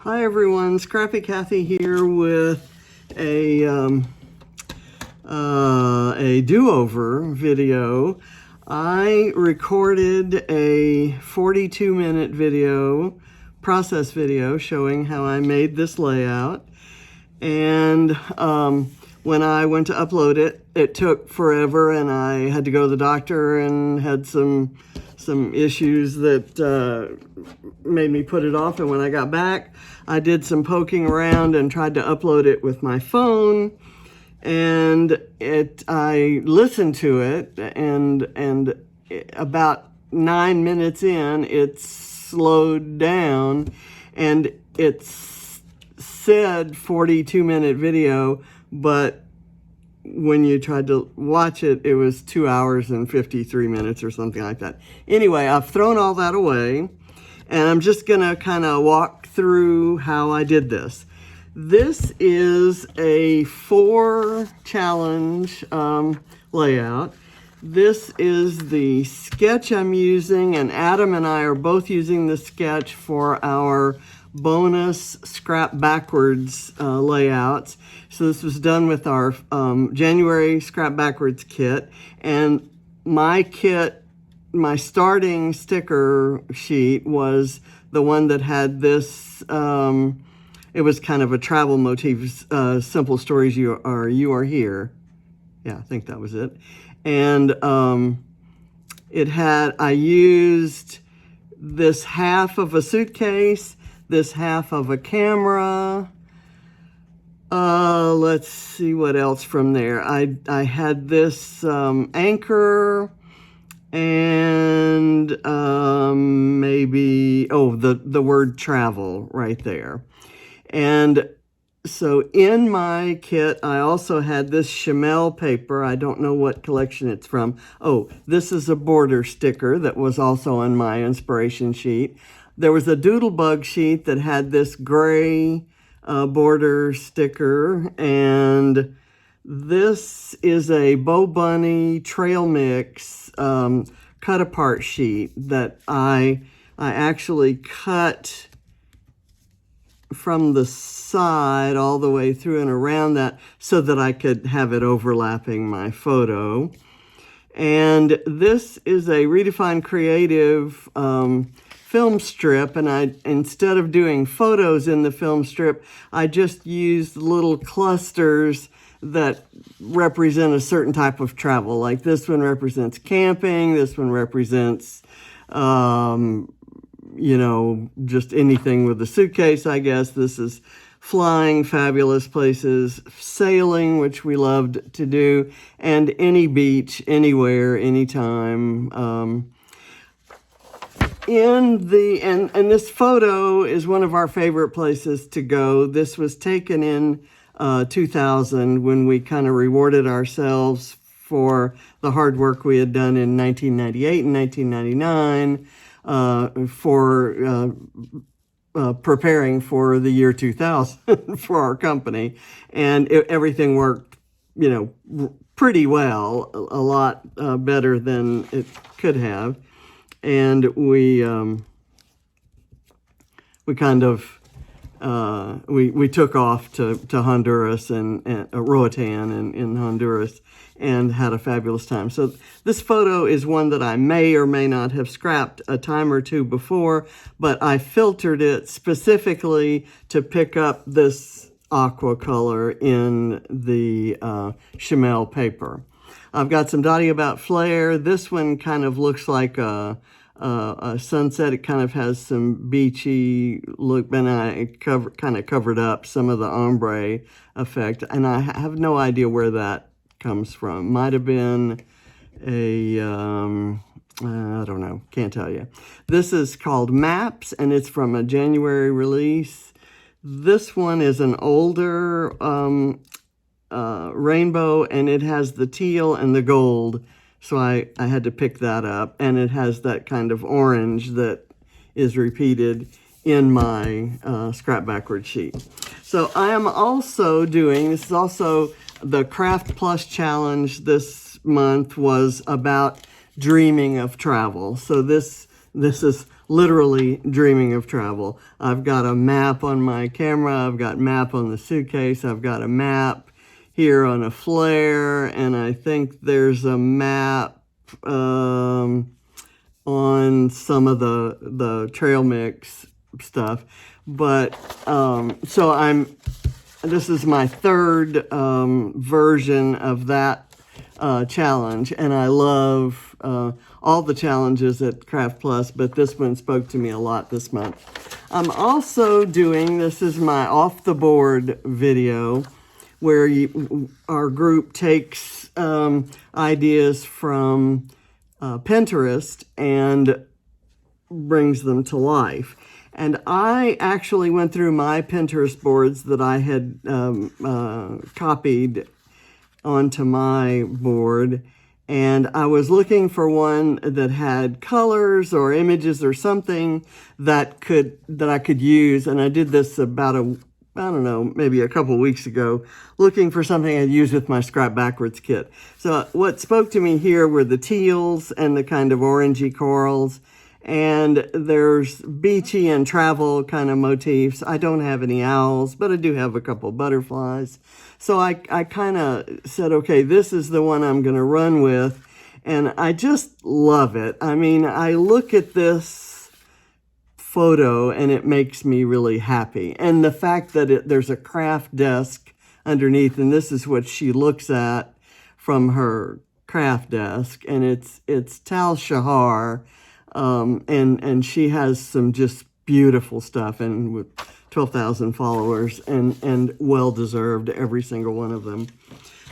Hi everyone, Scrappy Kathy here with a do-over video. I recorded a 42-minute video, process video, showing how I made this layout. And when I went to upload it, it took forever, and I had to go to the doctor and had some issues that made me put it off. And when I got back, I did some poking around and tried to upload it with my phone. And I listened to it, and about 9 minutes in, it slowed down, and it said 42-minute video, but when you tried to watch it, it was 2 hours and 53 minutes or something like that. Anyway, I've thrown all that away, and I'm just gonna kind of walk through how I did this. This is a 4-challenge layout. This is the sketch I'm using, and Adam and I are both using the sketch for our bonus scrap backwards layouts. So this was done with our January scrap backwards kit, and my kit, my starting sticker sheet was the one that had this. It was kind of a travel motif, simple stories, you are here. Yeah, I think that was it. And it had, I used this half of a suitcase, this half of a camera. Let's see what else from there. I had this anchor, and maybe, the word travel right there. And so in my kit, I also had this Chamel paper. I don't know what collection it's from. Oh, this is a border sticker that was also on my inspiration sheet. There was a Doodlebug sheet that had this gray border sticker, and this is a Bo Bunny trail mix cut apart sheet that I actually cut from the side all the way through and around that so that I could have it overlapping my photo. And this is a Redefined Creative film strip, and instead of doing photos in the film strip, I just used little clusters that represent a certain type of travel. Like this one represents camping, this one represents just anything with a suitcase, I guess. This is flying, fabulous places, sailing, which we loved to do, and any beach, anywhere, anytime. And this photo is one of our favorite places to go. This was taken in 2000 when we kind of rewarded ourselves for the hard work we had done in 1998 and 1999. For preparing for the year 2000 for our company. And everything worked, pretty well, a lot better than it could have. And we kind of, we took off to Honduras and Roatan in Honduras, and had a fabulous time. So this photo is one that I may or may not have scrapped a time or two before, but I filtered it specifically to pick up this aqua color in the Chamel paper. I've got some dotting about flare. This one kind of looks like a sunset. It kind of has some beachy look, and I kind of covered up some of the ombre effect, and I have no idea where that comes from. Might have been a, I don't know, can't tell you. This is called Maps, and it's from a January release. This one is an older rainbow, and it has the teal and the gold, so I had to pick that up, and it has that kind of orange that is repeated in my scrap backward sheet. So I am also doing, this is also the Kraft Plus Challenge this month was about dreaming of travel. So this is literally dreaming of travel. I've got a map on my camera, I've got a map on the suitcase, I've got a map here on a flare, and I think there's a map on some of the trail mix stuff. But so this is my third version of that challenge, and I love all the challenges at Kraft Plus, but this one spoke to me a lot this month. I'm also doing, this is my off the board video, where our group takes ideas from Pinterest and brings them to life. And I actually went through my Pinterest boards that I had copied onto my board, and I was looking for one that had colors or images or something that I could use. And I did this about I don't know, maybe a couple weeks ago, looking for something I'd use with my Scrap Backwards kit. So what spoke to me here were the teals and the kind of orangey corals. And there's beachy and travel kind of motifs. I don't have any owls, but I do have a couple butterflies. So I kind of said, okay, this is the one I'm going to run with. And I just love it. I mean, I look at this photo and it makes me really happy. And the fact that there's a craft desk underneath, and this is what she looks at from her craft desk, and it's Tal Shahar. And she has some just beautiful stuff, and with 12,000 followers, and well-deserved, every single one of them.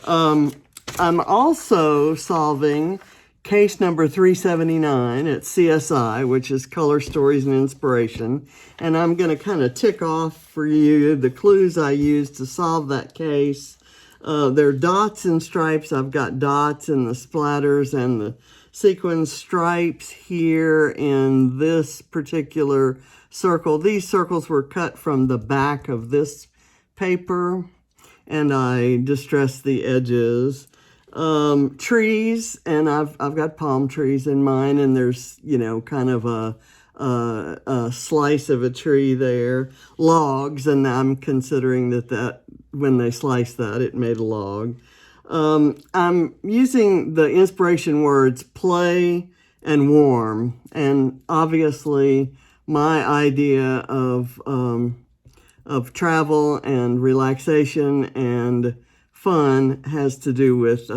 I'm also solving case number 379 at CSI, which is Color, Stories, and Inspiration. And I'm going to kind of tick off for you the clues I used to solve that case. They're dots and stripes. I've got dots and the splatters and the sequin stripes here in this particular circle. These circles were cut from the back of this paper, and I distressed the edges. Trees, and I've got palm trees in mine, and there's, you know, kind of a slice of a tree there. Logs, and I'm considering that when they sliced that, it made a log. I'm using the inspiration words play and warm, and obviously my idea of travel and relaxation and fun has to do with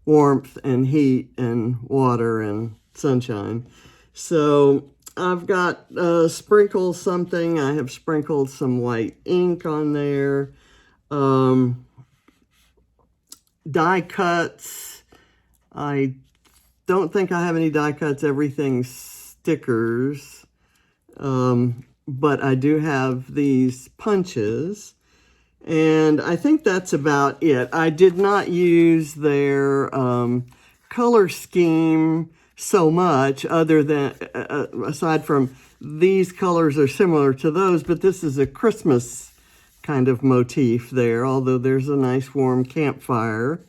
warmth and heat and water and sunshine. So I've got sprinkled something. I have sprinkled some white ink on there. Die cuts. I don't think I have any die cuts. Everything's stickers. But I do have these punches. And I think that's about it. I did not use their color scheme so much, other than, aside from these colors are similar to those, but this is a Christmas kind of motif there, although there's a nice warm campfire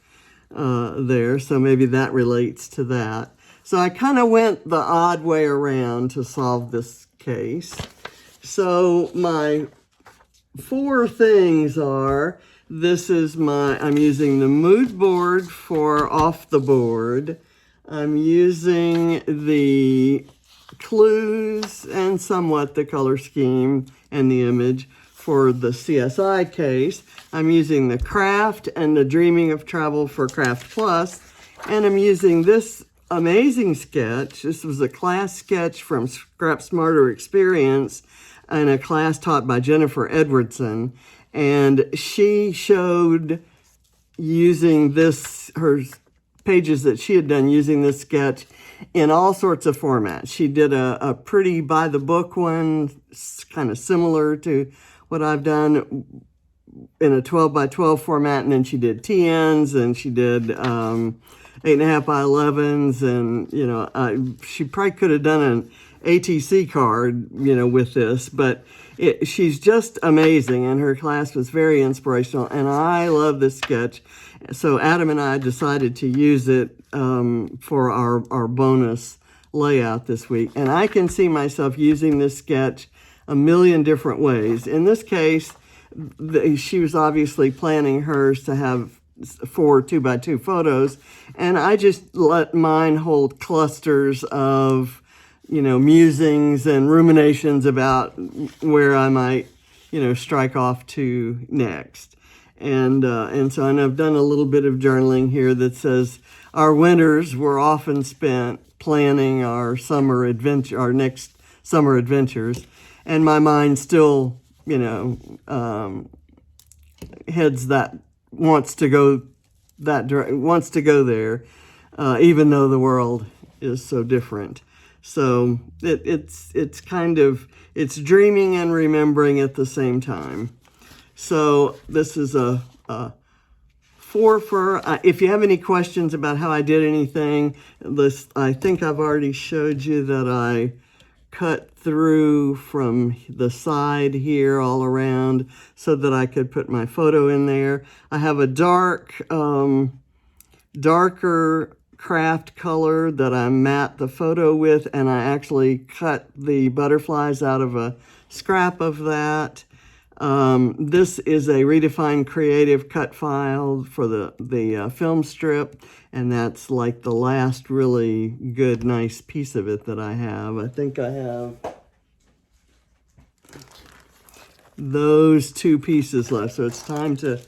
there, so maybe that relates to that. So I kind of went the odd way around to solve this case. So my 4 things are, I'm using the mood board for off the board. I'm using the clues and somewhat the color scheme and the image for the CSI case. I'm using the Kraft and the Dreaming of Travel for Kraft Plus. And I'm using this amazing sketch. This was a class sketch from Scrap Smarter Experience, in a class taught by Jennifer Edwardson, and she showed using her pages that she had done using this sketch in all sorts of formats. She did a pretty by the book one, kind of similar to what I've done, in a 12 by 12 format, and then she did TNs, and she did 8.5 by 11s, and you know, she probably could have done an ATC card, you know, with this, but she's just amazing, and her class was very inspirational, and I love this sketch. So Adam and I decided to use it for our bonus layout this week. And I can see myself using this sketch a million different ways. In this case, she was obviously planning hers to have 4 2x2 photos, and I just let mine hold clusters of, musings and ruminations about where I might, strike off to next. And so I've done a little bit of journaling here that says our winters were often spent planning our next summer adventures, and my mind still, heads that wants to go there, even though the world is so different. So it's dreaming and remembering at the same time. So this is a 4 for, if you have any questions about how I did anything, I think I've already showed you that I cut through from the side here all around so that I could put my photo in there. I have a darker Kraft color that I matte the photo with, and I actually cut the butterflies out of a scrap of that. This is a Redefined Creative cut file for the film strip, and that's like the last really good, nice piece of it that I have. I think I have those 2 pieces left, so it's time to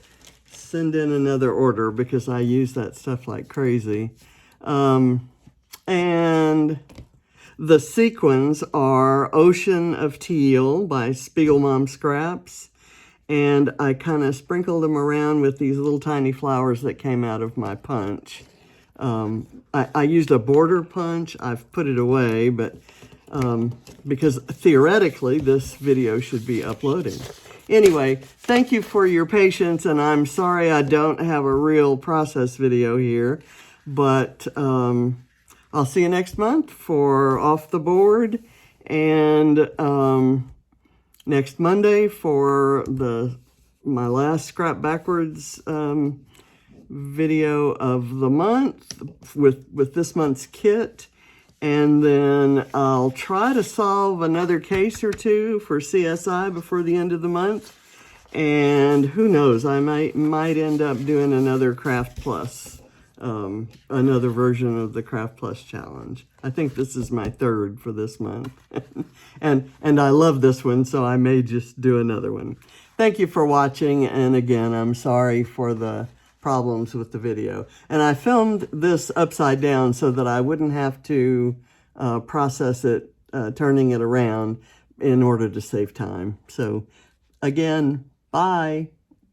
send in another order because I use that stuff like crazy. And the sequins are Ocean of Teal by Spiegelmom Scraps, and I kind of sprinkled them around with these little tiny flowers that came out of my punch. I used a border punch. I've put it away, but because theoretically this video should be uploading. Anyway, thank you for your patience, and I'm sorry I don't have a real process video here, but I'll see you next month for Off the Board, and next Monday for my last Scrap Backwards video of the month with this month's kit. And then I'll try to solve another case or 2 for CSI before the end of the month. And who knows, I might end up doing another Kraft Plus, another version of the Kraft Plus challenge. I think this is my 3rd for this month. and I love this one, so I may just do another one. Thank you for watching, and again, I'm sorry for the problems with the video. And I filmed this upside down so that I wouldn't have to process it, turning it around in order to save time. So again, bye.